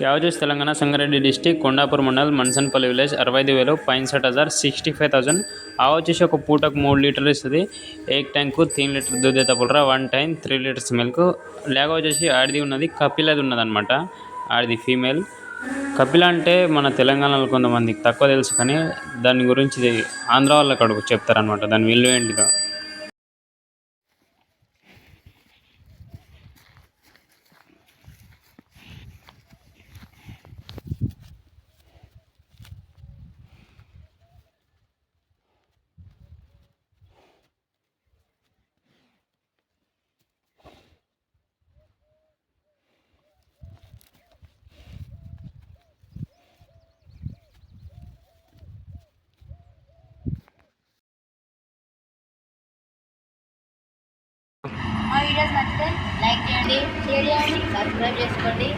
యావజేష్ Telangana Sangareddy district Kondapur mandal Mansanpally village 65,000 65,000 65,000 ఆవు వచ్చేసి ఒక పూటకు 3 లీటర్ ఇస్తుంది. एक टाइम को 3 లీటర్ दूध देता बोल रहा 1 टाइम 3 లీటర్స్ మిల్క్. లేగ వచ్చేసి ఆడిది ఉన్నది కపిలది ఉన్నదన్నమాట. ఆడిది ఫీమేల్. కపిల అంటే మన తెలంగాణలో కొంతమందికి తక్కువ తెలుసు కానీ దాని గురించి ఆంధ్ర వాళ్ళకి అడుగు చెప్తారనమాట దాని విలువ ఏంటిదో. మా వీడియోస్ నచ్చితే లైక్ చేయండి, షేర్ చేయండి, సబ్స్క్రైబ్ చేసుకోండి.